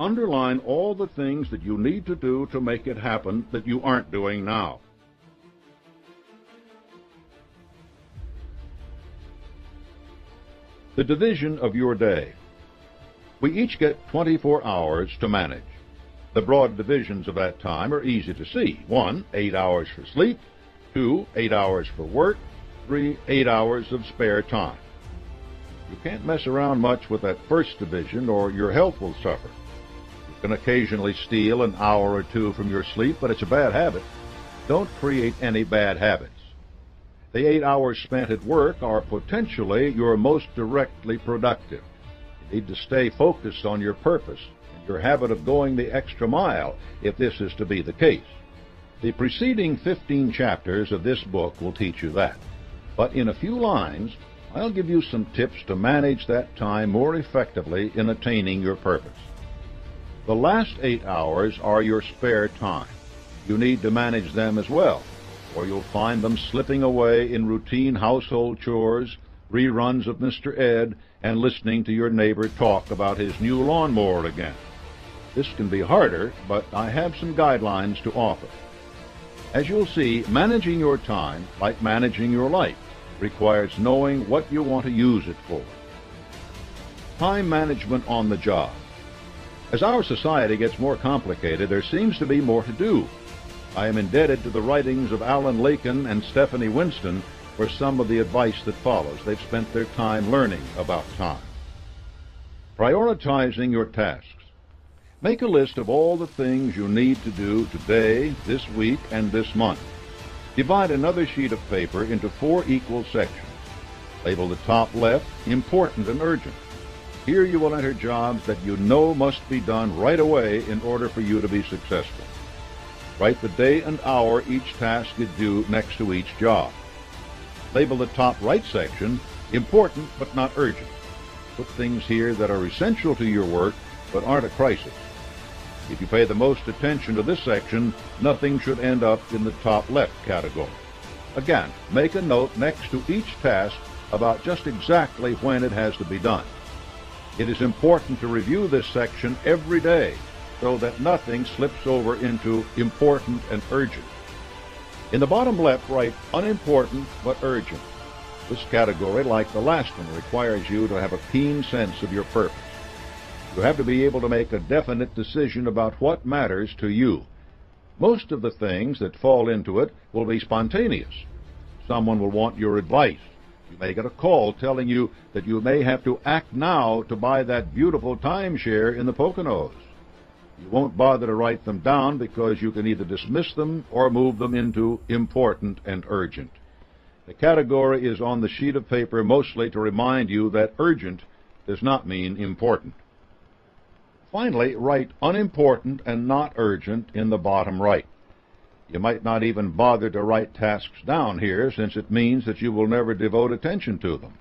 underline all the things that you need to do to make it happen that you aren't doing now. The division of your day. We each get 24 hours to manage. The broad divisions of that time are easy to see. 1, 8 hours for sleep. 2, 8 hours for work. 3, 8 hours of spare time. You can't mess around much with that first division or your health will suffer. You can occasionally steal an hour or two from your sleep, but it's a bad habit. Don't create any bad habits. The 8 hours spent at work are potentially your most directly productive. You need to stay focused on your purpose and your habit of going the extra mile if this is to be the case. The preceding 15 chapters of this book will teach you that. But in a few lines, I'll give you some tips to manage that time more effectively in attaining your purpose. The last 8 hours are your spare time. You need to manage them as well, or you'll find them slipping away in routine household chores, reruns of Mr. Ed, and listening to your neighbor talk about his new lawnmower again. This can be harder, but I have some guidelines to offer. As you'll see, managing your time, like managing your life, requires knowing what you want to use it for. Time management on the job. As our society gets more complicated, there seems to be more to do. I am indebted to the writings of Alan Lakin and Stephanie Winston for some of the advice that follows. They've spent their time learning about time. Prioritizing your tasks. Make a list of all the things you need to do today, this week, and this month. Divide another sheet of paper into 4 equal sections. Label the top left important and urgent. Here you will enter jobs that you know must be done right away in order for you to be successful. Write the day and hour each task is due next to each job. Label the top right section important but not urgent. Put things here that are essential to your work but aren't a crisis. If you pay the most attention to this section, nothing should end up in the top left category. Again, make a note next to each task about just exactly when it has to be done. It is important to review this section every day so that nothing slips over into important and urgent. In the bottom left, write unimportant but urgent. This category, like the last one, requires you to have a keen sense of your purpose. You have to be able to make a definite decision about what matters to you. Most of the things that fall into it will be spontaneous. Someone will want your advice. You may get a call telling you that you may have to act now to buy that beautiful timeshare in the Poconos. You won't bother to write them down because you can either dismiss them or move them into important and urgent. The category is on the sheet of paper mostly to remind you that urgent does not mean important. Finally, write unimportant and not urgent in the bottom right. You might not even bother to write tasks down here, since it means that you will never devote attention to them.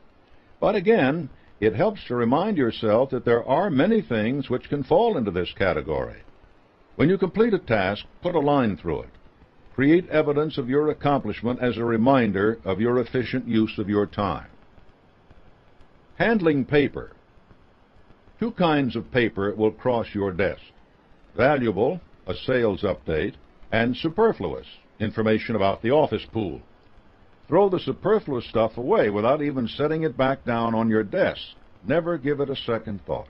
But again, it helps to remind yourself that there are many things which can fall into this category. When you complete a task, put a line through it. Create evidence of your accomplishment as a reminder of your efficient use of your time. Handling paper. 2 kinds of paper will cross your desk. Valuable, a sales update, and superfluous, information about the office pool. Throw the superfluous stuff away without even setting it back down on your desk. Never give it a second thought.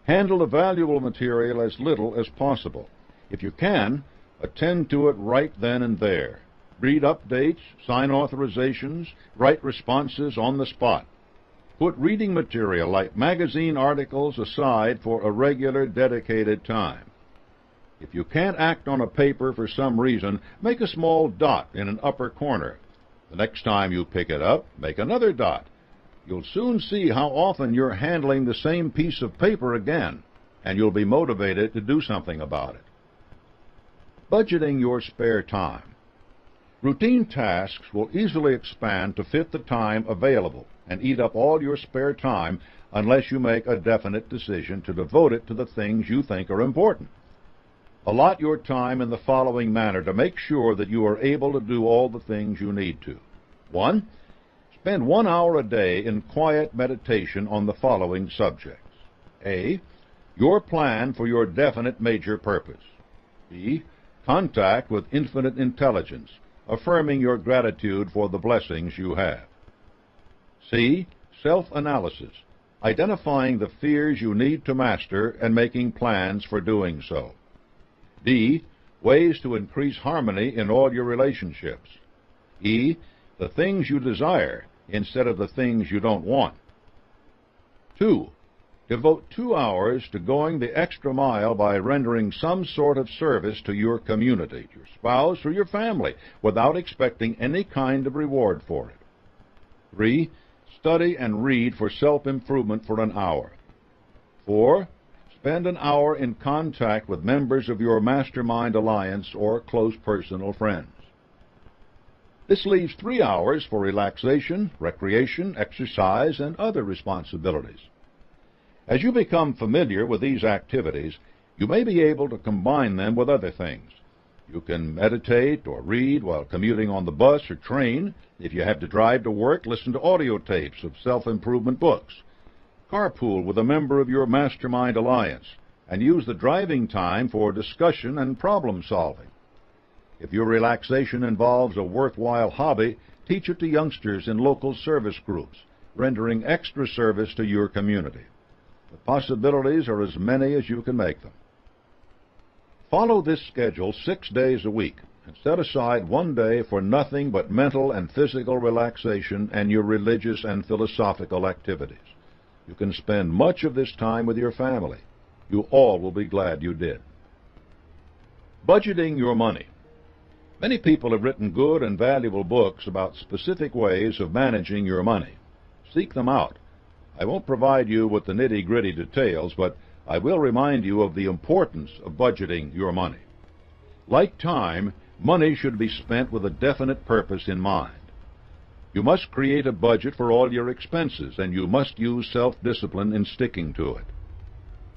Handle the valuable material as little as possible. If you can, attend to it right then and there. Read updates, sign authorizations, write responses on the spot. Put reading material like magazine articles aside for a regular, dedicated time. If you can't act on a paper for some reason, make a small dot in an upper corner. The next time you pick it up, make another dot. You'll soon see how often you're handling the same piece of paper again, and you'll be motivated to do something about it. Budgeting your spare time. Routine tasks will easily expand to fit the time available and eat up all your spare time unless you make a definite decision to devote it to the things you think are important. Allot your time in the following manner to make sure that you are able to do all the things you need to. 1. Spend 1 hour a day in quiet meditation on the following subjects. A. your plan for your definite major purpose. B. Contact with infinite intelligence, affirming your gratitude for the blessings you have. C. Self-analysis, identifying the fears you need to master and making plans for doing so. D. Ways to increase harmony in all your relationships. E. The things you desire instead of the things you don't want. 2. Devote 2 hours to going the extra mile by rendering some sort of service to your community, your spouse, or your family, without expecting any kind of reward for it. 3. Study and read for self-improvement for an hour. 4. Spend an hour in contact with members of your mastermind alliance or close personal friends. This leaves 3 hours for relaxation, recreation, exercise, and other responsibilities. As you become familiar with these activities, you may be able to combine them with other things. You can meditate or read while commuting on the bus or train. If you have to drive to work, listen to audio tapes of self-improvement books. Carpool with a member of your mastermind alliance, and use the driving time for discussion and problem solving. If your relaxation involves a worthwhile hobby, teach it to youngsters in local service groups, rendering extra service to your community. The possibilities are as many as you can make them. Follow this schedule 6 days a week, and set aside 1 day for nothing but mental and physical relaxation and your religious and philosophical activities. You can spend much of this time with your family. You all will be glad you did. Budgeting your money. Many people have written good and valuable books about specific ways of managing your money. Seek them out. I won't provide you with the nitty-gritty details, but I will remind you of the importance of budgeting your money. Like time, money should be spent with a definite purpose in mind. You must create a budget for all your expenses, and you must use self-discipline in sticking to it.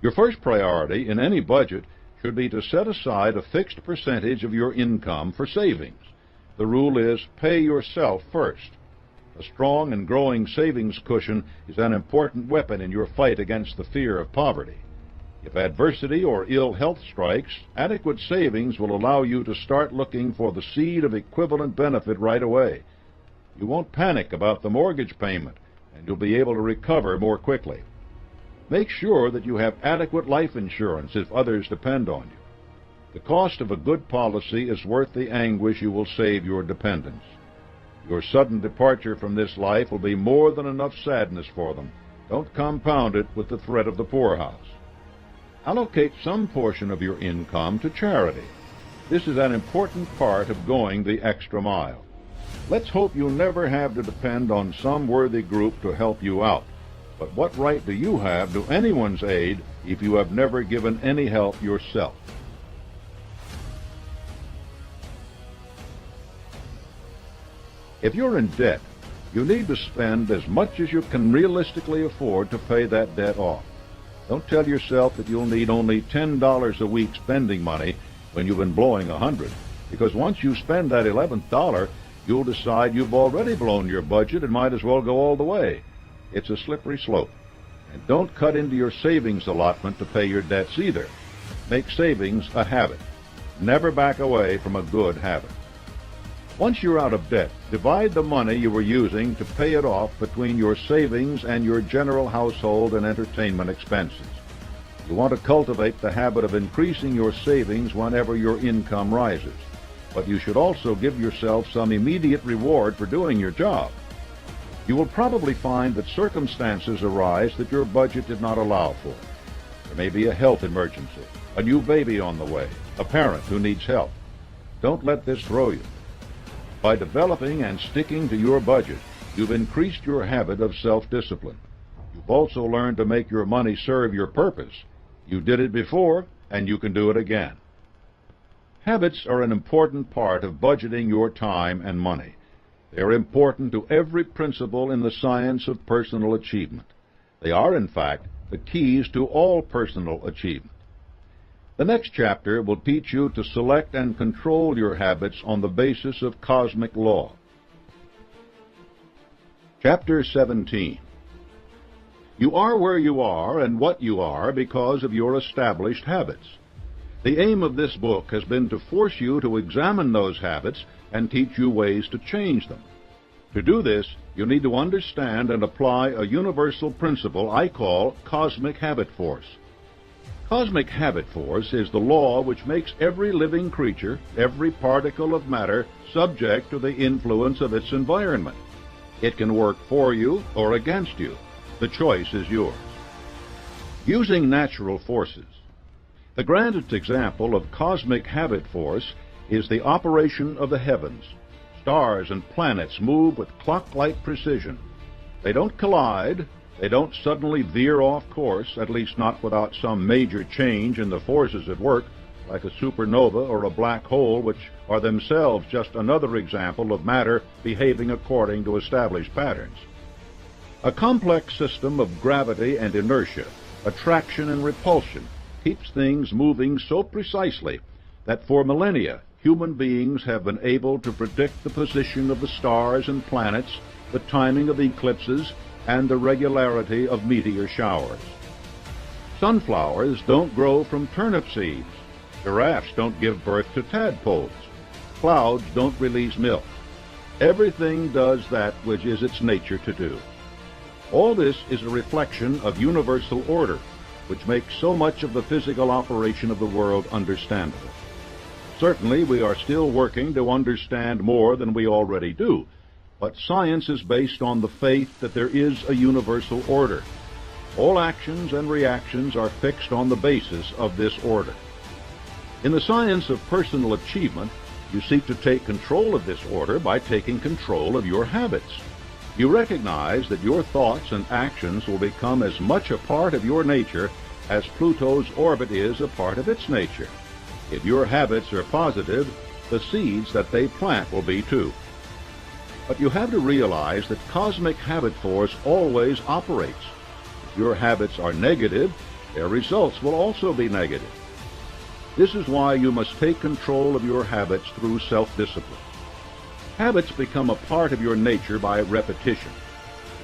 Your first priority in any budget should be to set aside a fixed percentage of your income for savings. The rule is pay yourself first. A strong and growing savings cushion is an important weapon in your fight against the fear of poverty. If adversity or ill health strikes, adequate savings will allow you to start looking for the seed of equivalent benefit right away. You won't panic about the mortgage payment, and you'll be able to recover more quickly. Make sure that you have adequate life insurance if others depend on you. The cost of a good policy is worth the anguish you will save your dependents. Your sudden departure from this life will be more than enough sadness for them. Don't compound it with the threat of the poorhouse. Allocate some portion of your income to charity. This is an important part of going the extra mile. Let's hope you never have to depend on some worthy group to help you out. But what right do you have to anyone's aid if you have never given any help yourself? If you're in debt, you need to spend as much as you can realistically afford to pay that debt off. Don't tell yourself that you'll need only $10 a week spending money when you've been blowing $100, because once you spend that $11th, you'll decide you've already blown your budget and might as well go all the way. It's a slippery slope. And don't cut into your savings allotment to pay your debts either. Make savings a habit. Never back away from a good habit. Once you're out of debt, divide the money you were using to pay it off between your savings and your general household and entertainment expenses. You want to cultivate the habit of increasing your savings whenever your income rises. But you should also give yourself some immediate reward for doing your job. You will probably find that circumstances arise that your budget did not allow for. There may be a health emergency, a new baby on the way, a parent who needs help. Don't let this throw you. By developing and sticking to your budget, you've increased your habit of self-discipline. You've also learned to make your money serve your purpose. You did it before, and you can do it again. Habits are an important part of budgeting your time and money. They are important to every principle in the science of personal achievement. They are, in fact, the keys to all personal achievement. The next chapter will teach you to select and control your habits on the basis of cosmic law. Chapter 17. You are where you are and what you are because of your established habits. The aim of this book has been to force you to examine those habits and teach you ways to change them. To do this, you need to understand and apply a universal principle I call cosmic habit force. Cosmic habit force is the law which makes every living creature, every particle of matter, subject to the influence of its environment. It can work for you or against you. The choice is yours. Using natural forces. The grandest example of cosmic habit force is the operation of the heavens. Stars and planets move with clock-like precision. They don't collide. They don't suddenly veer off course, at least not without some major change in the forces at work, like a supernova or a black hole, which are themselves just another example of matter behaving according to established patterns. A complex system of gravity and inertia, attraction and repulsion, keeps things moving so precisely that for millennia human beings have been able to predict the position of the stars and planets, the timing of eclipses, and the regularity of meteor showers. Sunflowers don't grow from turnip seeds. Giraffes don't give birth to tadpoles. Clouds don't release milk. Everything does that which is its nature to do. All this is a reflection of universal order, which makes so much of the physical operation of the world understandable. Certainly, we are still working to understand more than we already do, but science is based on the faith that there is a universal order. All actions and reactions are fixed on the basis of this order. In the science of personal achievement, you seek to take control of this order by taking control of your habits. You recognize that your thoughts and actions will become as much a part of your nature as Pluto's orbit is a part of its nature. If your habits are positive, the seeds that they plant will be too. But you have to realize that cosmic habit force always operates. If your habits are negative, their results will also be negative. This is why you must take control of your habits through self-discipline. Habits become a part of your nature by repetition.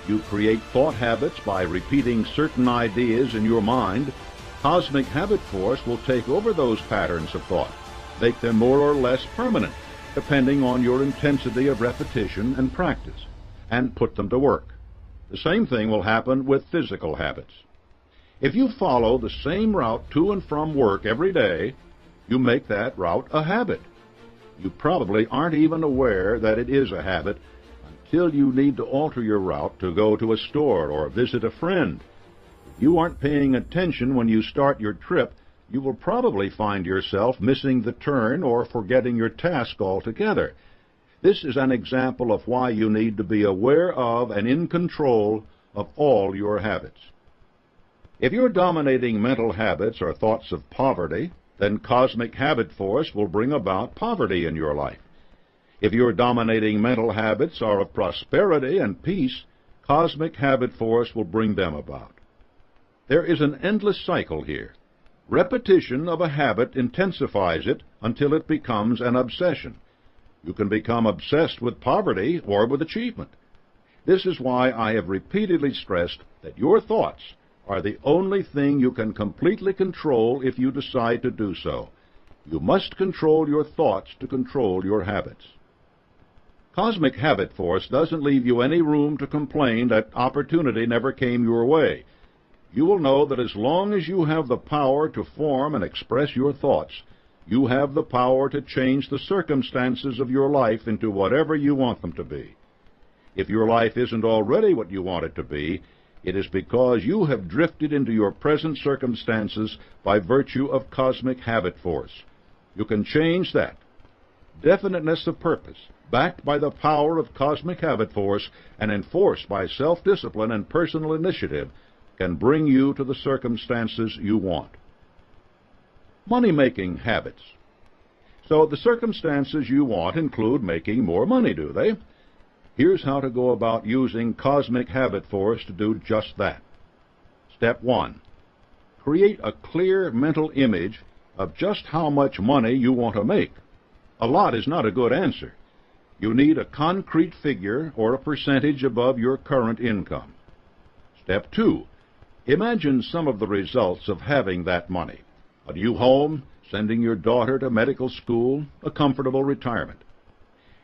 You create thought habits by repeating certain ideas in your mind. Cosmic habit force will take over those patterns of thought, make them more or less permanent, depending on your intensity of repetition and practice, and put them to work. The same thing will happen with physical habits. If you follow the same route to and from work every day, you make that route a habit. You probably aren't even aware that it is a habit until you need to alter your route to go to a store or visit a friend. If you aren't paying attention when you start your trip, you will probably find yourself missing the turn or forgetting your task altogether. This is an example of why you need to be aware of and in control of all your habits. If your dominating mental habits are thoughts of poverty, then cosmic habit force will bring about poverty in your life. If your dominating mental habits are of prosperity and peace, cosmic habit force will bring them about. There is an endless cycle here. Repetition of a habit intensifies it until it becomes an obsession. You can become obsessed with poverty or with achievement. This is why I have repeatedly stressed that your thoughts are the only thing you can completely control if you decide to do so. You must control your thoughts to control your habits. Cosmic habit force doesn't leave you any room to complain that opportunity never came your way. You will know that as long as you have the power to form and express your thoughts, you have the power to change the circumstances of your life into whatever you want them to be. If your life isn't already what you want it to be, it is because you have drifted into your present circumstances by virtue of cosmic habit force. You can change that. Definiteness of purpose, backed by the power of cosmic habit force and enforced by self-discipline and personal initiative, can bring you to the circumstances you want. Money-making habits. So the circumstances you want include making more money, do they? Here's how to go about using cosmic habit force to do just that. Step 1. Create a clear mental image of just how much money you want to make. A lot is not a good answer. You need a concrete figure or a percentage above your current income. Step 2. Imagine some of the results of having that money: a new home, sending your daughter to medical school, a comfortable retirement.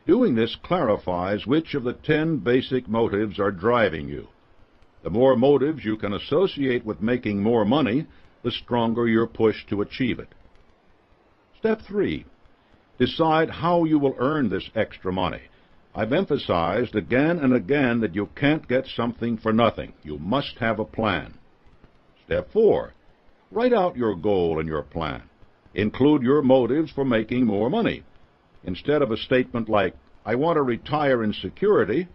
Doing this clarifies which of the 10 basic motives are driving you. The more motives you can associate with making more money, the stronger your push to achieve it. Step 3. Decide how you will earn this extra money. I've emphasized again and again that you can't get something for nothing. You must have a plan. Step 4. Write out your goal and your plan. Include your motives for making more money. Instead of a statement like, "I want to retire in security,"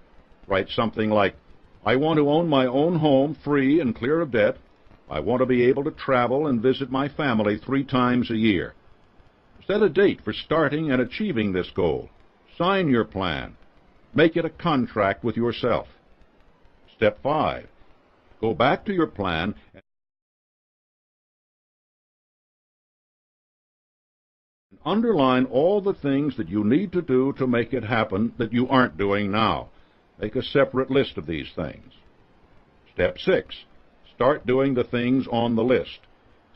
write something like, "I want to own my own home free and clear of debt. I want to be able to travel and visit my family 3 times a year." Set a date for starting and achieving this goal. Sign your plan. Make it a contract with yourself. Step 5. Go back to your plan and underline all the things that you need to do to make it happen that you aren't doing now. Make a separate list of these things. Step 6. Start doing the things on the list.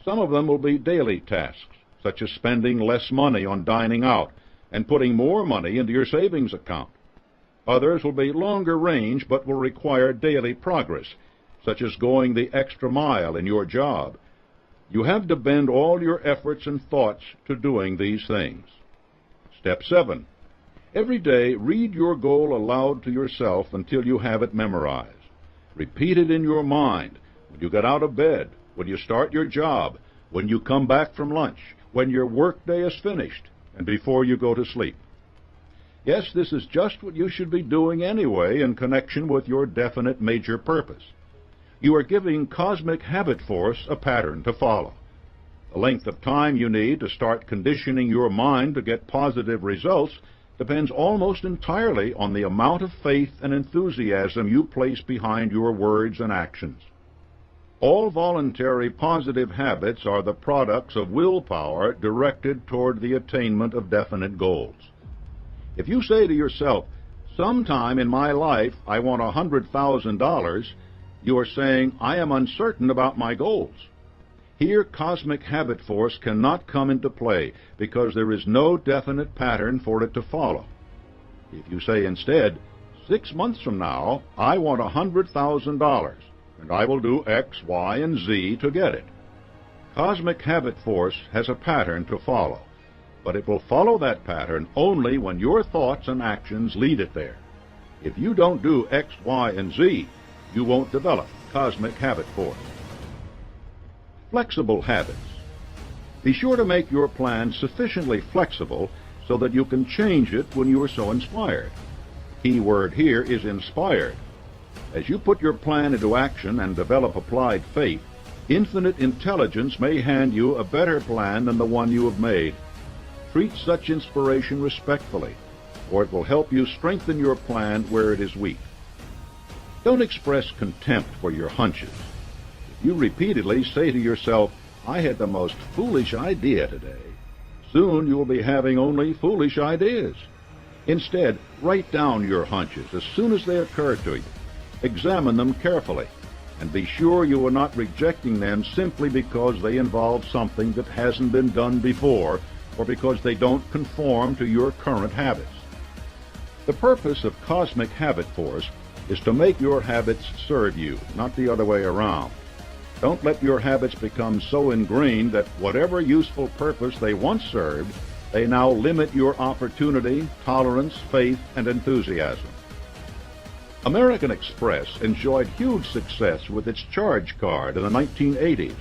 Some of them will be daily tasks, such as spending less money on dining out and putting more money into your savings account. Others will be longer range but will require daily progress, such as going the extra mile in your job. You have to bend all your efforts and thoughts to doing these things. Step 7. Every day, read your goal aloud to yourself until you have it memorized. Repeat it in your mind when you get out of bed, when you start your job, when you come back from lunch, when your workday is finished, and before you go to sleep. Yes, this is just what you should be doing anyway in connection with your definite major purpose. You are giving cosmic habit force a pattern to follow. The length of time you need to start conditioning your mind to get positive results depends almost entirely on the amount of faith and enthusiasm you place behind your words and actions. All voluntary positive habits are the products of willpower directed toward the attainment of definite goals. If you say to yourself, "Sometime in my life I want $100,000, you are saying, "I am uncertain about my goals." Here, cosmic habit force cannot come into play because there is no definite pattern for it to follow. If you say instead, 6 months from now, I want $100,000, and I will do X, Y, and Z to get it. Cosmic habit force has a pattern to follow, but it will follow that pattern only when your thoughts and actions lead it there. If you don't do X, Y, and Z, you won't develop cosmic habit force. Flexible habits. Be sure to make your plan sufficiently flexible so that you can change it when you are so inspired. Key word here is inspired. As you put your plan into action and develop applied faith, infinite intelligence may hand you a better plan than the one you have made. Treat such inspiration respectfully, or it will help you strengthen your plan where it is weak. Don't express contempt for your hunches. If you repeatedly say to yourself, "I had the most foolish idea today," soon you will be having only foolish ideas. Instead, write down your hunches as soon as they occur to you. Examine them carefully, and be sure you are not rejecting them simply because they involve something that hasn't been done before or because they don't conform to your current habits. The purpose of cosmic habit force is to make your habits serve you, not the other way around. Don't let your habits become so ingrained that whatever useful purpose they once served, they now limit your opportunity, tolerance, faith, and enthusiasm. American Express enjoyed huge success with its charge card in the 1980s.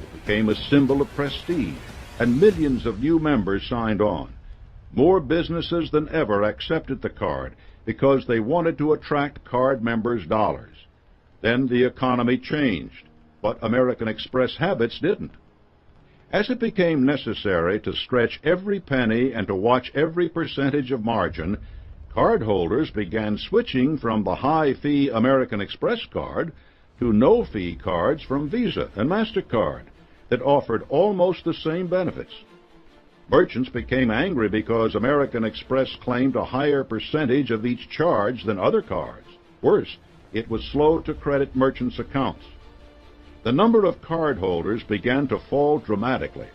It became a symbol of prestige, and millions of new members signed on. More businesses than ever accepted the card because they wanted to attract card members' dollars. Then the economy changed, but American Express habits didn't. As it became necessary to stretch every penny and to watch every percentage of margin, cardholders began switching from the high-fee American Express card to no-fee cards from Visa and MasterCard that offered almost the same benefits. Merchants became angry because American Express claimed a higher percentage of each charge than other cards. Worse, it was slow to credit merchants' accounts. the number of cardholders began to fall dramatically.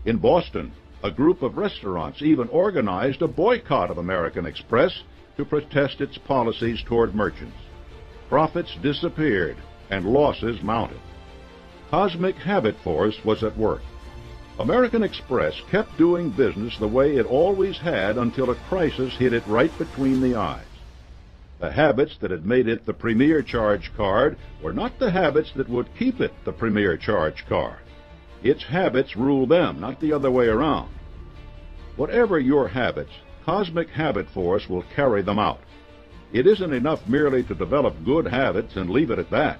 In Boston, a group of restaurants even organized a boycott of American Express to protest its policies toward merchants. Profits disappeared and losses mounted. Cosmic habit force was at work. American Express kept doing business the way it always had until a crisis hit it right between the eyes. The habits that had made it the premier charge card were not the habits that would keep it the premier charge card. Its habits ruled them, not the other way around. Whatever your habits, Cosmic Habit Force will carry them out. It isn't enough merely to develop good habits and leave it at that.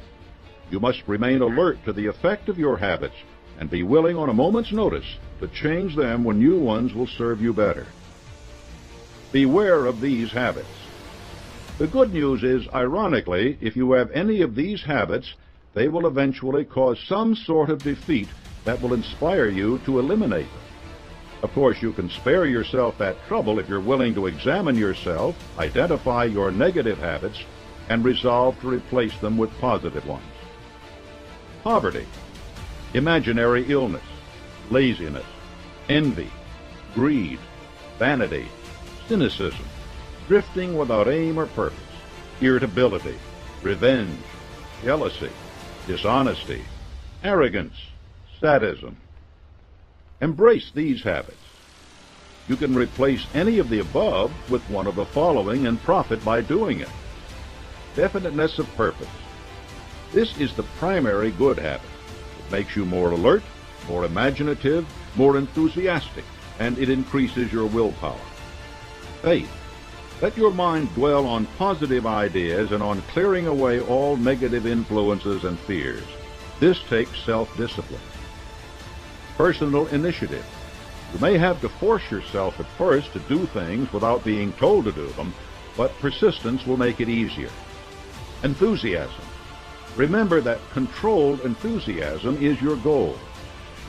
You must remain alert to the effect of your habits and be willing on a moment's notice to change them when new ones will serve you better. Beware of these habits. The good news is, ironically, if you have any of these habits, they will eventually cause some sort of defeat that will inspire you to eliminate them. Of course, you can spare yourself that trouble if you're willing to examine yourself, identify your negative habits, and resolve to replace them with positive ones. Poverty, imaginary illness, laziness, envy, greed, vanity, cynicism, drifting without aim or purpose, irritability, revenge, jealousy, dishonesty, arrogance, sadism. Embrace these habits. You can replace any of the above with one of the following and profit by doing it. Definiteness of purpose. This is the primary good habit. It makes you more alert, more imaginative, more enthusiastic, and it increases your willpower. Faith. Let your mind dwell on positive ideas and on clearing away all negative influences and fears. This takes self-discipline. Personal initiative. You may have to force yourself at first to do things without being told to do them, but persistence will make it easier. Enthusiasm. Remember that controlled enthusiasm is your goal.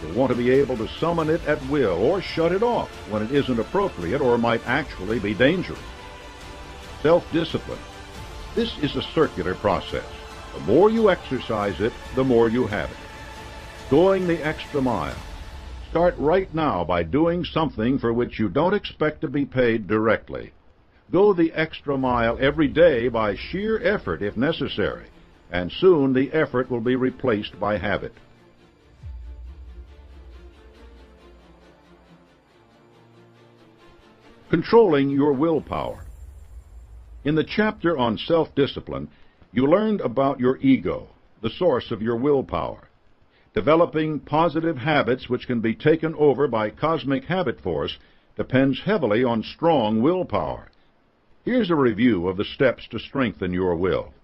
You'll want to be able to summon it at will or shut it off when it isn't appropriate or might actually be dangerous. Self-discipline. This is a circular process. The more you exercise it, the more you have it. Going the extra mile. Start right now by doing something for which you don't expect to be paid directly. Go the extra mile every day by sheer effort if necessary, and soon the effort will be replaced by habit. Controlling your willpower. In the chapter on self-discipline, you learned about your ego, the source of your willpower. Developing positive habits which can be taken over by cosmic habit force depends heavily on strong willpower. Here's a review of the steps to strengthen your will.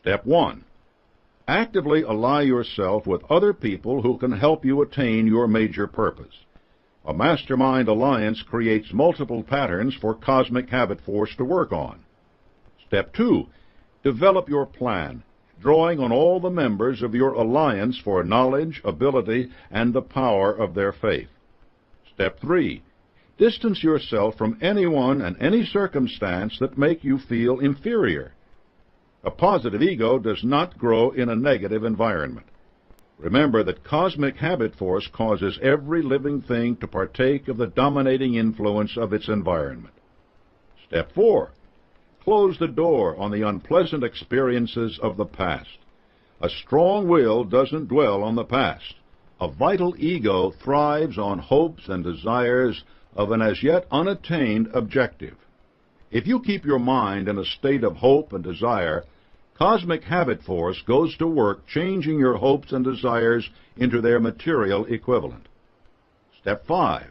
Step 1. Actively ally yourself with other people who can help you attain your major purpose. A mastermind alliance creates multiple patterns for cosmic habit force to work on. Step 2. Develop your plan, drawing on all the members of your alliance for knowledge, ability, and the power of their faith. Step 3. Distance yourself from anyone and any circumstance that make you feel inferior. A positive ego does not grow in a negative environment. Remember that cosmic habit force causes every living thing to partake of the dominating influence of its environment. Step 4. Close the door on the unpleasant experiences of the past. A strong will doesn't dwell on the past. A vital ego thrives on hopes and desires of an as yet unattained objective. If you keep your mind in a state of hope and desire, cosmic habit force goes to work changing your hopes and desires into their material equivalent. Step 5.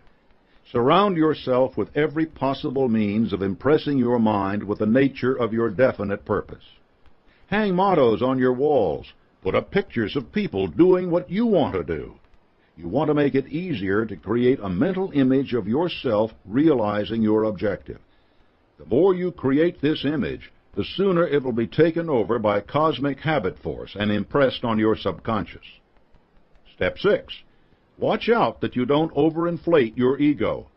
Surround yourself with every possible means of impressing your mind with the nature of your definite purpose. Hang mottos on your walls. Put up pictures of people doing what you want to do. You want to make it easier to create a mental image of yourself realizing your objective. The more you create this image, the sooner it will be taken over by cosmic habit force and impressed on your subconscious. Step 6. Watch out that you don't overinflate your ego.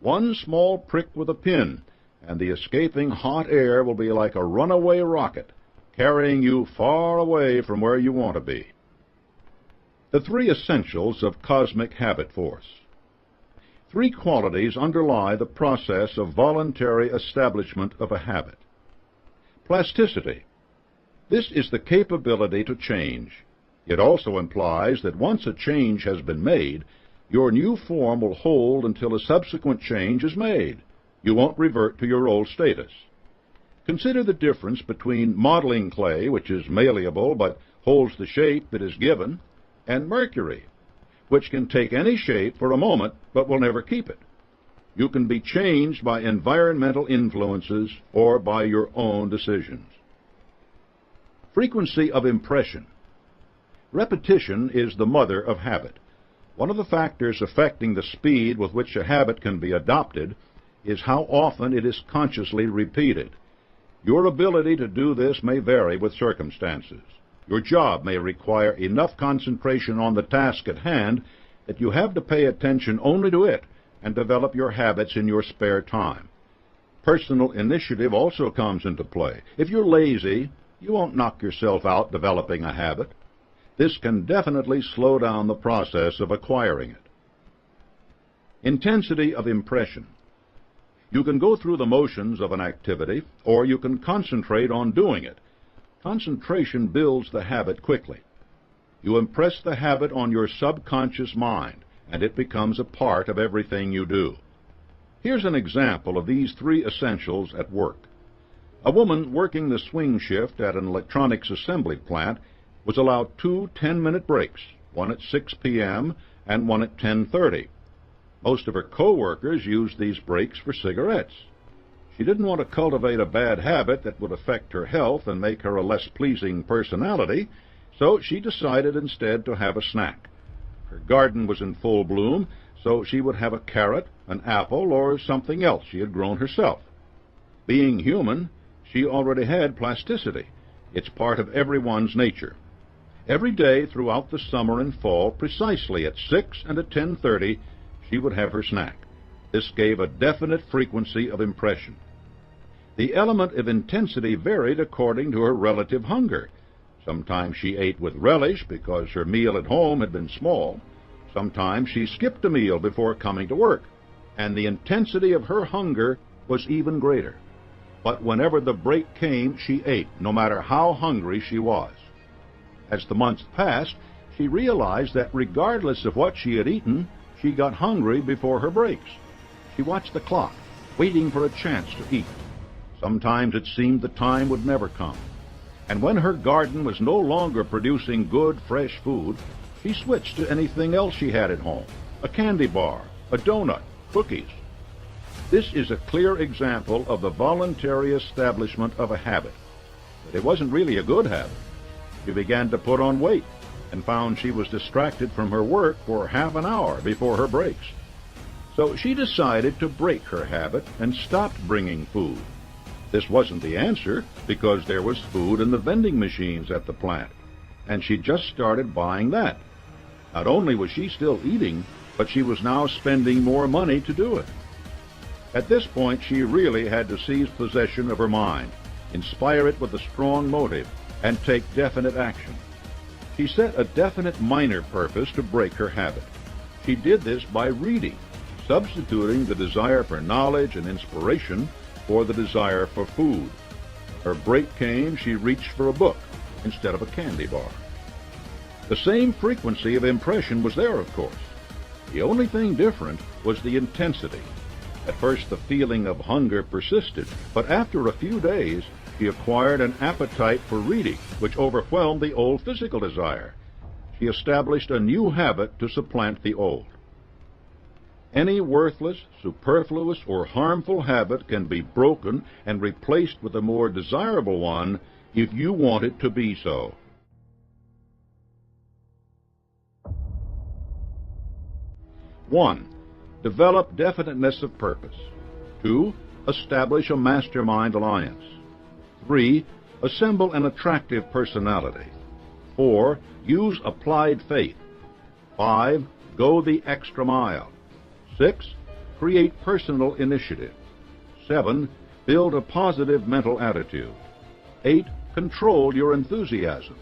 One small prick with a pin, and the escaping hot air will be like a runaway rocket, carrying you far away from where you want to be. The three essentials of cosmic habit force. Three qualities underlie the process of voluntary establishment of a habit. Plasticity. This is the capability to change. It also implies that once a change has been made, your new form will hold until a subsequent change is made. You won't revert to your old status. Consider the difference between modeling clay, which is malleable but holds the shape it is given, and mercury, which can take any shape for a moment but will never keep it. You can be changed by environmental influences or by your own decisions. Frequency of impression. Repetition is the mother of habit. One of the factors affecting the speed with which a habit can be adopted is how often it is consciously repeated. Your ability to do this may vary with circumstances. Your job may require enough concentration on the task at hand that you have to pay attention only to it and develop your habits in your spare time. Personal initiative also comes into play. If you're lazy, you won't knock yourself out developing a habit. This can definitely slow down the process of acquiring it. Intensity of impression. You can go through the motions of an activity, or you can concentrate on doing it. Concentration builds the habit quickly. You impress the habit on your subconscious mind, and it becomes a part of everything you do. Here's an example of these three essentials at work. A woman working the swing shift at an electronics assembly plant was allowed 2 10-minute breaks, one at 6 p.m. and one at 10:30. Most of her co-workers used these breaks for cigarettes. She didn't want to cultivate a bad habit that would affect her health and make her a less pleasing personality, so she decided instead to have a snack. Her garden was in full bloom, so she would have a carrot, an apple, or something else she had grown herself. Being human, she already had plasticity. It's part of everyone's nature. Every day throughout the summer and fall, precisely at 6 and at 10:30, she would have her snack. This gave a definite frequency of impression. The element of intensity varied according to her relative hunger. Sometimes she ate with relish because her meal at home had been small. Sometimes she skipped a meal before coming to work, and the intensity of her hunger was even greater. But whenever the break came, she ate, no matter how hungry she was. As the months passed, she realized that regardless of what she had eaten, she got hungry before her breaks. She watched the clock, waiting for a chance to eat. Sometimes it seemed the time would never come. And when her garden was no longer producing good, fresh food, she switched to anything else she had at home, a candy bar, a donut, cookies. This is a clear example of the voluntary establishment of a habit. But it wasn't really a good habit. She began to put on weight and found she was distracted from her work for half an hour before her breaks. So she decided to break her habit and stopped bringing food. This wasn't the answer because there was food in the vending machines at the plant, and she just started buying that. Not only was she still eating, but she was now spending more money to do it. At this point, she really had to seize possession of her mind, inspire it with a strong motive, and take definite action. She set a definite minor purpose to break her habit. She did this by reading, substituting the desire for knowledge and inspiration for the desire for food. Her break came, she reached for a book instead of a candy bar. The same frequency of impression was there, of course. The only thing different was the intensity. At first the feeling of hunger persisted, but after a few days she acquired an appetite for reading, which overwhelmed the old physical desire. She established a new habit to supplant the old. Any worthless, superfluous, or harmful habit can be broken and replaced with a more desirable one if you want it to be so. One, develop definiteness of purpose. 2, establish a mastermind alliance. 3, assemble an attractive personality. 4, use applied faith. 5, go the extra mile. 6, create personal initiative. 7, build a positive mental attitude. 8, control your enthusiasm.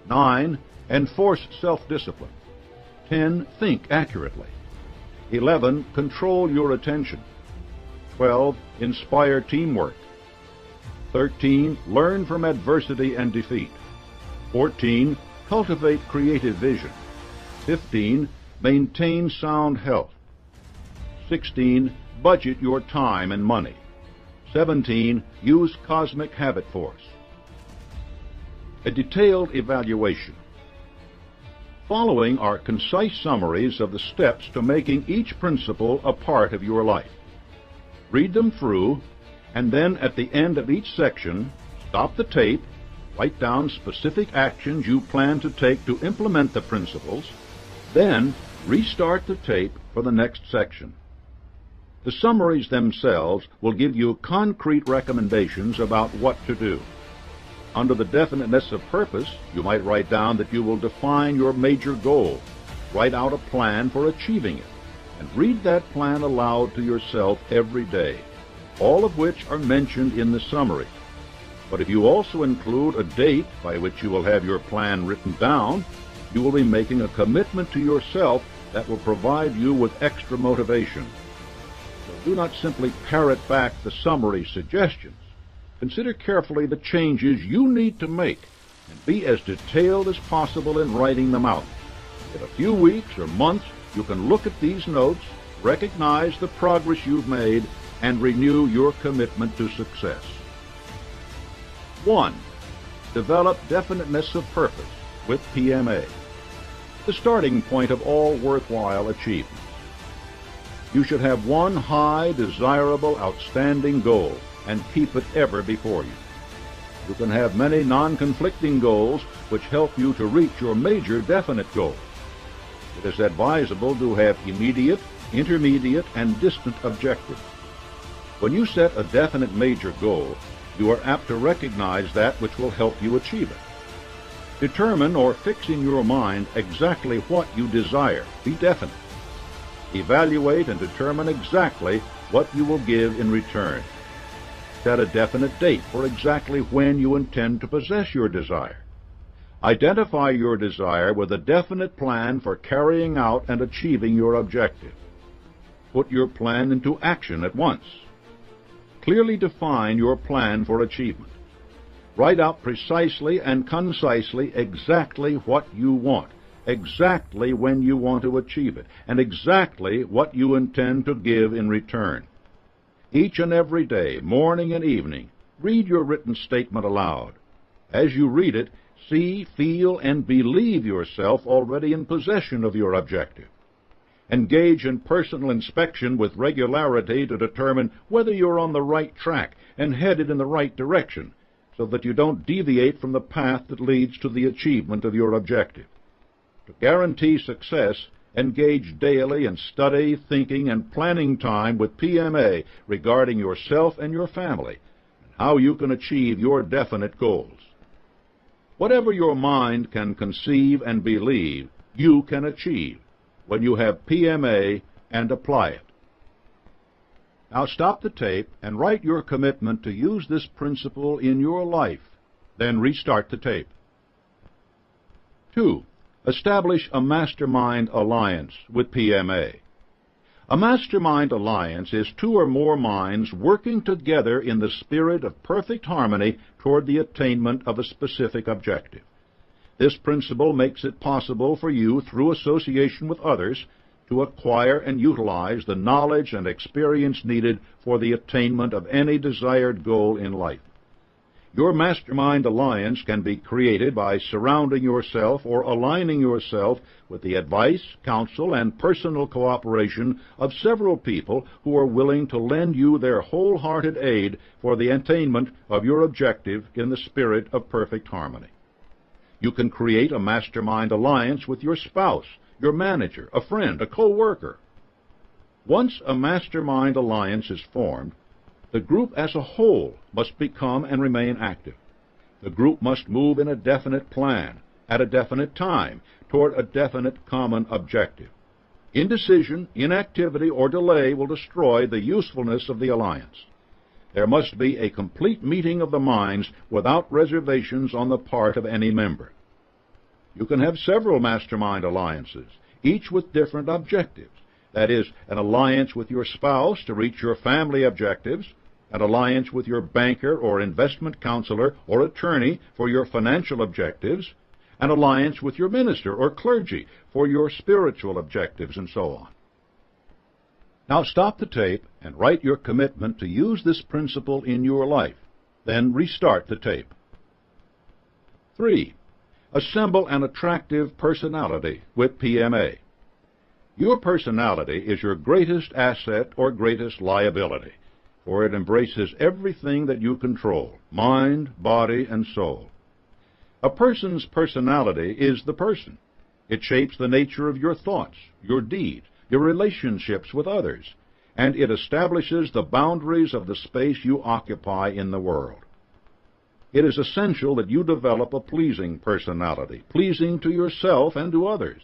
9, Enforce self-discipline. 10. Think accurately. 11. Control your attention. 12. Inspire teamwork. 13. Learn from adversity and defeat. 14. Cultivate creative vision. 15. Maintain sound health. 16. Budget your time and money. 17. Use cosmic habit force. A detailed evaluation. Following are concise summaries of the steps to making each principle a part of your life. Read them through, and then at the end of each section, stop the tape, write down specific actions you plan to take to implement the principles, then restart the tape for the next section. The summaries themselves will give you concrete recommendations about what to do. Under the definiteness of purpose, you might write down that you will define your major goal, write out a plan for achieving it, and read that plan aloud to yourself every day, all of which are mentioned in the summary. But if you also include a date by which you will have your plan written down, you will be making a commitment to yourself that will provide you with extra motivation. So do not simply parrot back the summary suggestions. Consider carefully the changes you need to make and be as detailed as possible in writing them out. In a few weeks or months, you can look at these notes, recognize the progress you've made, and renew your commitment to success. 1. Develop definiteness of purpose with PMA, the starting point of all worthwhile achievements. You should have one high, desirable, outstanding goal and keep it ever before you. You can have many non-conflicting goals which help you to reach your major definite goal. It is advisable to have immediate, intermediate, and distant objectives. When you set a definite major goal, you are apt to recognize that which will help you achieve it. Determine or fix in your mind exactly what you desire. Be definite. Evaluate and determine exactly what you will give in return. Set a definite date for exactly when you intend to possess your desire. Identify your desire with a definite plan for carrying out and achieving your objective. Put your plan into action at once. Clearly define your plan for achievement. Write out precisely and concisely exactly what you want, exactly when you want to achieve it, and exactly what you intend to give in return. Each and every day, morning and evening, read your written statement aloud. As you read it, see, feel, and believe yourself already in possession of your objective. Engage in personal inspection with regularity to determine whether you're on the right track and headed in the right direction, so that you don't deviate from the path that leads to the achievement of your objective. To guarantee success, engage daily in study, thinking, and planning time with PMA regarding yourself and your family, and how you can achieve your definite goals. Whatever your mind can conceive and believe, you can achieve when you have PMA and apply it. Now stop the tape and write your commitment to use this principle in your life. Then restart the tape. 2. Establish a mastermind alliance with PMA. A mastermind alliance is two or more minds working together in the spirit of perfect harmony toward the attainment of a specific objective. This principle makes it possible for you, through association with others, to acquire and utilize the knowledge and experience needed for the attainment of any desired goal in life. Your mastermind alliance can be created by surrounding yourself or aligning yourself with the advice, counsel, and personal cooperation of several people who are willing to lend you their wholehearted aid for the attainment of your objective in the spirit of perfect harmony. You can create a mastermind alliance with your spouse, your manager, a friend, a co-worker. Once a mastermind alliance is formed, the group as a whole must become and remain active. The group must move in a definite plan, at a definite time, toward a definite common objective. Indecision, inactivity, or delay will destroy the usefulness of the alliance. There must be a complete meeting of the minds without reservations on the part of any member. You can have several mastermind alliances, each with different objectives. That is, an alliance with your spouse to reach your family objectives, an alliance with your banker or investment counselor or attorney for your financial objectives, an alliance with your minister or clergy for your spiritual objectives, and so on. Now stop the tape and write your commitment to use this principle in your life. Then restart the tape. 3. Assemble an attractive personality with PMA. Your personality is your greatest asset or greatest liability, for it embraces everything that you control, mind, body, and soul. A person's personality is the person. It shapes the nature of your thoughts, your deeds, your relationships with others, and it establishes the boundaries of the space you occupy in the world. It is essential that you develop a pleasing personality, pleasing to yourself and to others.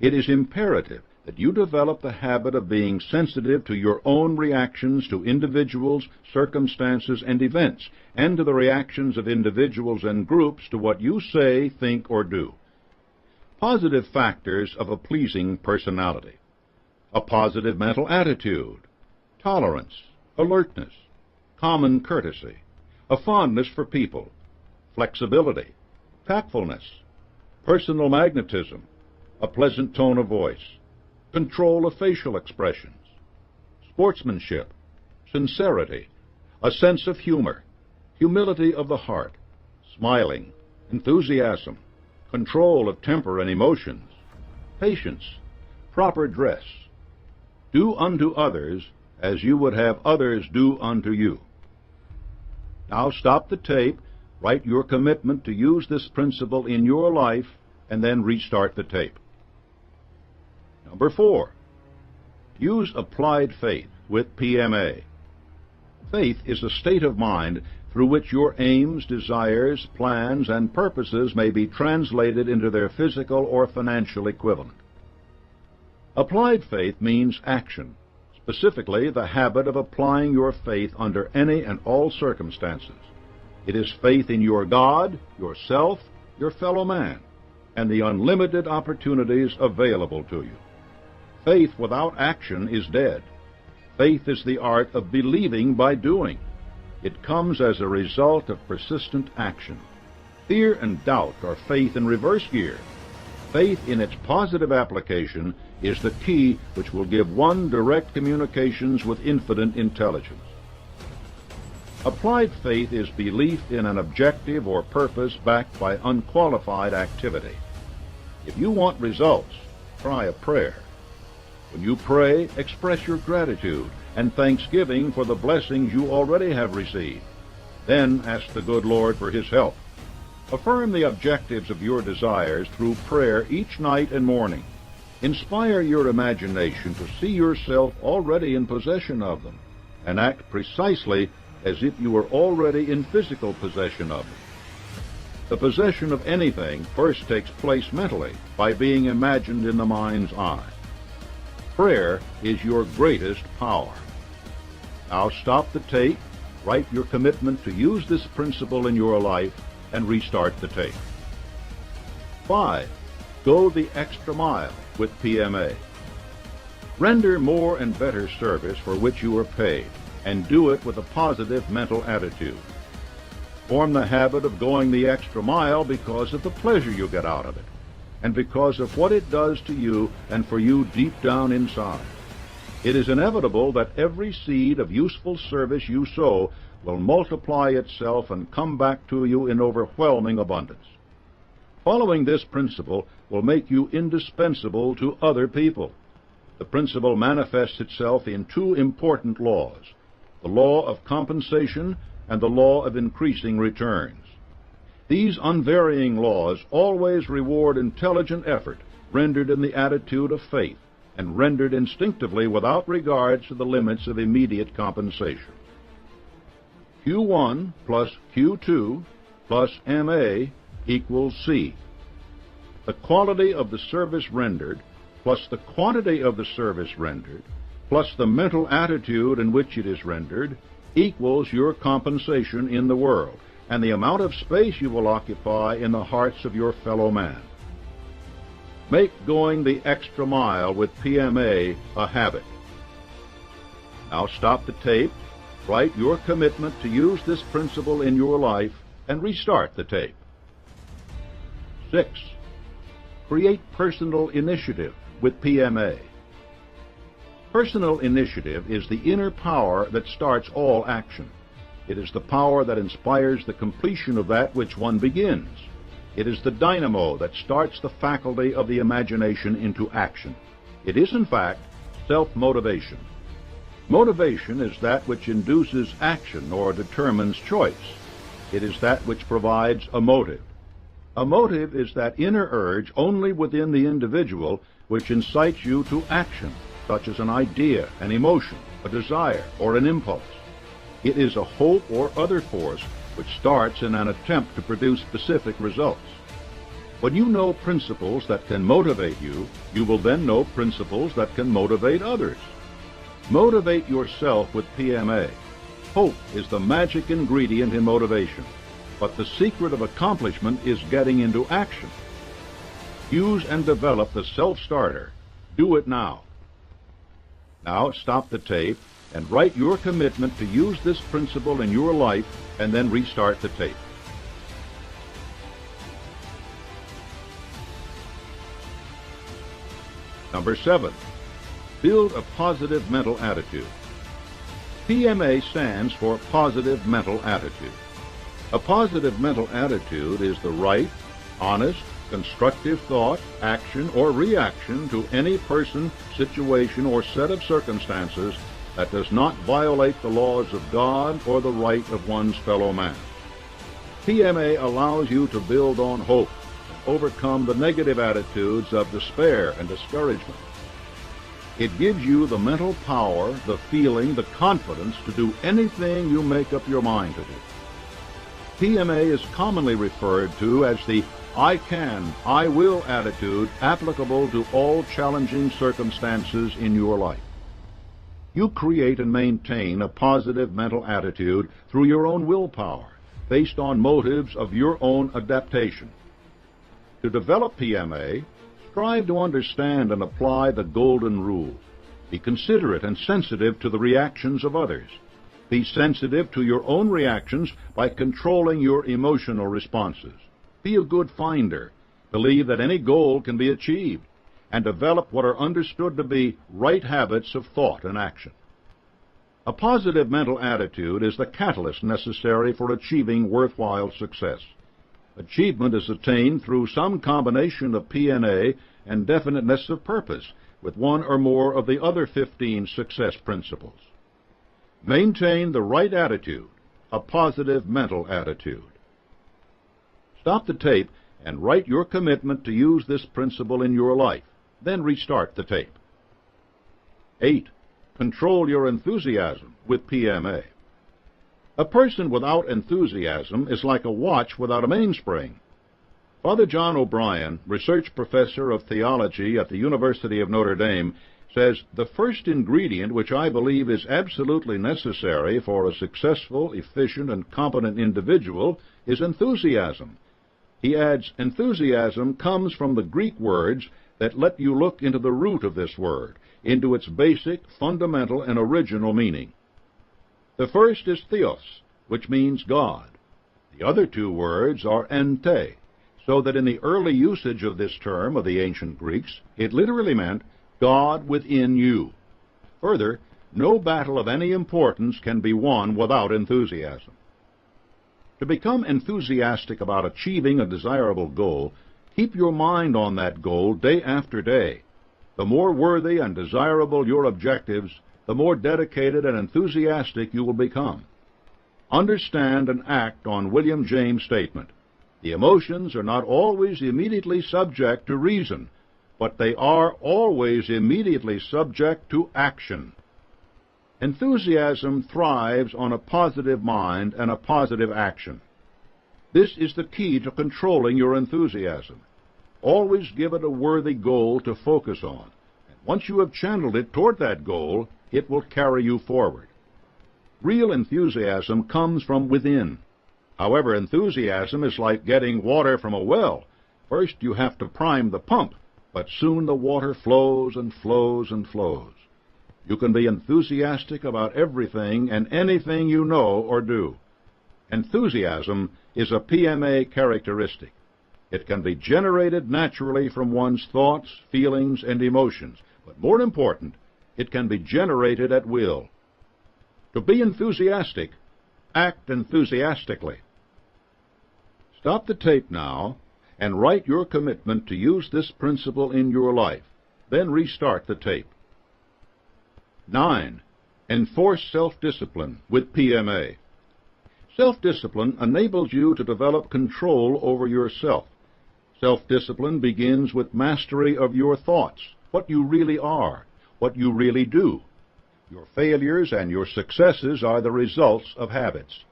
It is imperative that you develop the habit of being sensitive to your own reactions to individuals, circumstances, and events, and to the reactions of individuals and groups to what you say, think, or do. Positive factors of a pleasing personality: a positive mental attitude, tolerance, alertness, common courtesy, a fondness for people, flexibility, tactfulness, personal magnetism, a pleasant tone of voice, control of facial expressions, sportsmanship, sincerity, a sense of humor, humility of the heart, smiling, enthusiasm, control of temper and emotions, patience, proper dress. Do unto others as you would have others do unto you. Now stop the tape, write your commitment to use this principle in your life, and then restart the tape. Number 4. Use applied faith with PMA. Faith is a state of mind through which your aims, desires, plans, and purposes may be translated into their physical or financial equivalent. Applied faith means action, specifically the habit of applying your faith under any and all circumstances. It is faith in your God, yourself, your fellow man, and the unlimited opportunities available to you. Faith without action is dead. Faith is the art of believing by doing. It comes as a result of persistent action. Fear and doubt are faith in reverse gear. Faith in its positive application is the key which will give one direct communications with infinite intelligence. Applied faith is belief in an objective or purpose backed by unqualified activity. If you want results, try a prayer. When you pray, express your gratitude and thanksgiving for the blessings you already have received. Then ask the good Lord for His help. Affirm the objectives of your desires through prayer each night and morning. Inspire your imagination to see yourself already in possession of them, and act precisely as if you were already in physical possession of them. The possession of anything first takes place mentally by being imagined in the mind's eye. Prayer is your greatest power. Now stop the tape, write your commitment to use this principle in your life, and restart the tape. 5. Go the extra mile with PMA. Render more and better service for which you are paid, and do it with a positive mental attitude. Form the habit of going the extra mile because of the pleasure you get out of it, and because of what it does to you and for you deep down inside. It is inevitable that every seed of useful service you sow will multiply itself and come back to you in overwhelming abundance. Following this principle will make you indispensable to other people. The principle manifests itself in two important laws: the law of compensation and the law of increasing returns. These unvarying laws always reward intelligent effort rendered in the attitude of faith and rendered instinctively without regard to the limits of immediate compensation. Q1 plus Q2 plus MA equals C. The quality of the service rendered plus the quantity of the service rendered plus the mental attitude in which it is rendered equals your compensation in the world and the amount of space you will occupy in the hearts of your fellow man. Make going the extra mile with PMA a habit. Now stop the tape, write your commitment to use this principle in your life, and restart the tape. 6. Create personal initiative with PMA. Personal initiative is the inner power that starts all action. It is the power that inspires the completion of that which one begins. It is the dynamo that starts the faculty of the imagination into action. It is, in fact, self-motivation. Motivation is that which induces action or determines choice. It is that which provides a motive. A motive is that inner urge only within the individual which incites you to action, such as an idea, an emotion, a desire, or an impulse. It is a hope or other force which starts in an attempt to produce specific results. When you know principles that can motivate you, you will then know principles that can motivate others. Motivate yourself with PMA. Hope is the magic ingredient in motivation, but the secret of accomplishment is getting into action. Use and develop the self-starter. Do it now. Now stop the tape and write your commitment to use this principle in your life, and then restart the tape. Number 7. Build a positive mental attitude. PMA stands for Positive Mental Attitude. A positive mental attitude is the right, honest, constructive thought, action, or reaction to any person, situation, or set of circumstances that does not violate the laws of God or the right of one's fellow man. PMA allows you to build on hope and overcome the negative attitudes of despair and discouragement. It gives you the mental power, the feeling, the confidence to do anything you make up your mind to do. PMA is commonly referred to as the I can, I will attitude applicable to all challenging circumstances in your life. You create and maintain a positive mental attitude through your own willpower, based on motives of your own adaptation. To develop PMA, strive to understand and apply the golden rule. Be considerate and sensitive to the reactions of others. Be sensitive to your own reactions by controlling your emotional responses. Be a good finder. Believe that any goal can be achieved, and develop what are understood to be right habits of thought and action. A positive mental attitude is the catalyst necessary for achieving worthwhile success. Achievement is attained through some combination of PMA and definiteness of purpose with one or more of the other 15 success principles. Maintain the right attitude, a positive mental attitude. Stop the tape and write your commitment to use this principle in your life. Then restart the tape. 8. Control your enthusiasm with PMA. A person without enthusiasm is like a watch without a mainspring. Father John O'Brien, research professor of theology at the University of Notre Dame, says, the first ingredient which I believe is absolutely necessary for a successful, efficient, and competent individual is enthusiasm. He adds, enthusiasm comes from the Greek words that let you look into the root of this word, into its basic, fundamental, and original meaning. The first is theos, which means God. The other two words are ente, so that in the early usage of this term of the ancient Greeks, it literally meant God within you. Further, no battle of any importance can be won without enthusiasm. To become enthusiastic about achieving a desirable goal, keep your mind on that goal day after day. The more worthy and desirable your objectives, the more dedicated and enthusiastic you will become. Understand and act on William James' statement. The emotions are not always immediately subject to reason, but they are always immediately subject to action. Enthusiasm thrives on a positive mind and a positive action. This is the key to controlling your enthusiasm. Always give it a worthy goal to focus on, and once you have channeled it toward that goal, it will carry you forward. Real enthusiasm comes from within. However, enthusiasm is like getting water from a well. First, you have to prime the pump. but soon the water flows and flows and flows. You can be enthusiastic about everything and anything you know or do. Enthusiasm is a PMA characteristic. It can be generated naturally from one's thoughts, feelings, and emotions, but more important, it can be generated at will. To be enthusiastic, act enthusiastically. Stop the tape now and write your commitment to use this principle in your life. Then restart the tape. 9. Enforce self-discipline with PMA. Self-discipline enables you to develop control over yourself. Self-discipline begins with mastery of your thoughts, what you really are, what you really do. Your failures and your successes are the results of habits.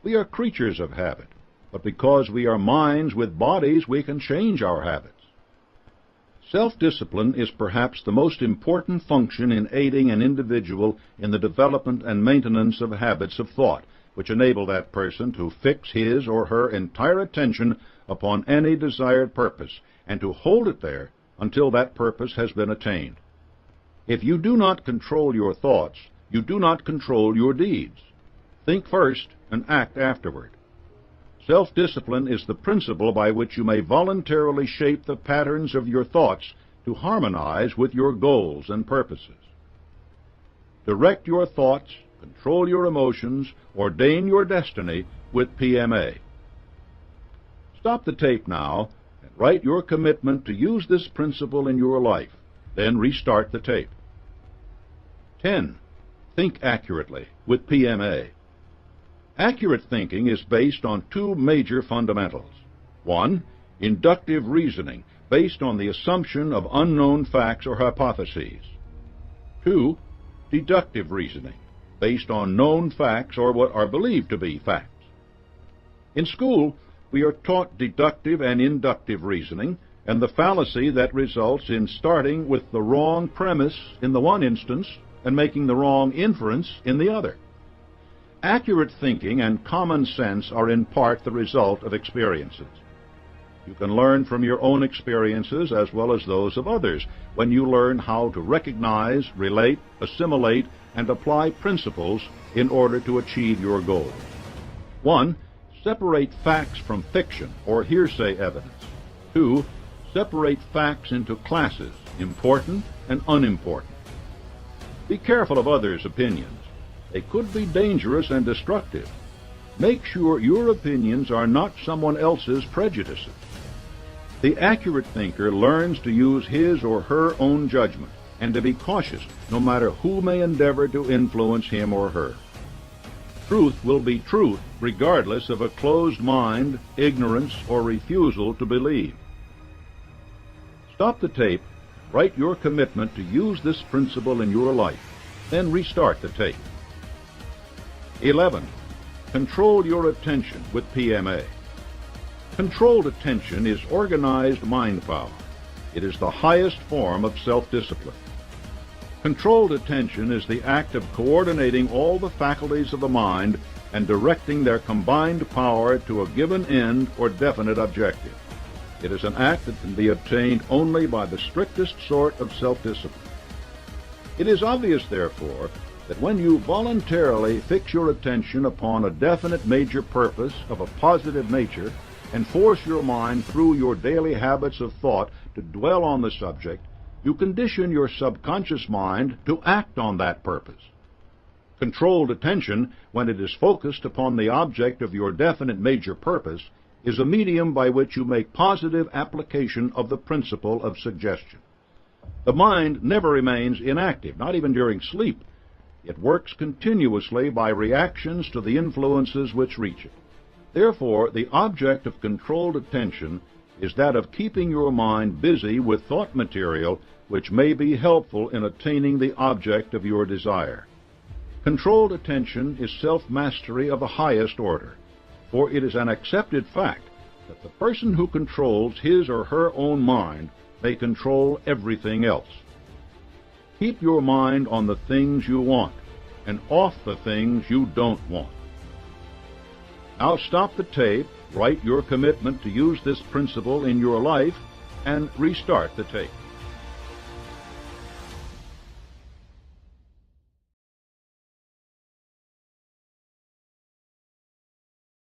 We are creatures of habit, but because we are minds with bodies, we can change our habits. Self-discipline is perhaps the most important function in aiding an individual in the development and maintenance of habits of thought, which enable that person to fix his or her entire attention upon any desired purpose, and to hold it there until that purpose has been attained. If you do not control your thoughts, you do not control your deeds. Think first and act afterward. Self-discipline is the principle by which you may voluntarily shape the patterns of your thoughts to harmonize with your goals and purposes. Direct your thoughts, control your emotions, ordain your destiny with PMA. Stop the tape now and write your commitment to use this principle in your life. Then restart the tape. 10. Think accurately with PMA. Accurate thinking is based on two major fundamentals. 1. Inductive reasoning, based on the assumption of unknown facts or hypotheses. 2. Deductive reasoning, based on known facts or what are believed to be facts. In school, we are taught deductive and inductive reasoning, and the fallacy that results in starting with the wrong premise in the one instance and making the wrong inference in the other. Accurate thinking and common sense are in part the result of experiences. You can learn from your own experiences as well as those of others when you learn how to recognize, relate, assimilate, and apply principles in order to achieve your goals. 1. Separate facts from fiction or hearsay evidence. 2. Separate facts into classes, important and unimportant. Be careful of others' opinions. They could be dangerous and destructive. Make sure your opinions are not someone else's prejudices. The accurate thinker learns to use his or her own judgment and to be cautious no matter who may endeavor to influence him or her. Truth will be truth regardless of a closed mind, ignorance, or refusal to believe. Stop the tape, write your commitment to use this principle in your life, then restart the tape. 11. Control your attention with PMA. Controlled attention is organized mind power. It is the highest form of self-discipline. Controlled attention is the act of coordinating all the faculties of the mind and directing their combined power to a given end or definite objective. It is an act that can be obtained only by the strictest sort of self-discipline. It is obvious, therefore, that when you voluntarily fix your attention upon a definite major purpose of a positive nature and force your mind through your daily habits of thought to dwell on the subject, you condition your subconscious mind to act on that purpose. Controlled attention, when it is focused upon the object of your definite major purpose, is a medium by which you make positive application of the principle of suggestion. The mind never remains inactive, not even during sleep. It works continuously by reactions to the influences which reach it. Therefore, the object of controlled attention is that of keeping your mind busy with thought material which may be helpful in attaining the object of your desire. Controlled attention is self-mastery of the highest order, for it is an accepted fact that the person who controls his or her own mind may control everything else. Keep your mind on the things you want and off the things you don't want. Now stop the tape, write your commitment to use this principle in your life, and restart the tape.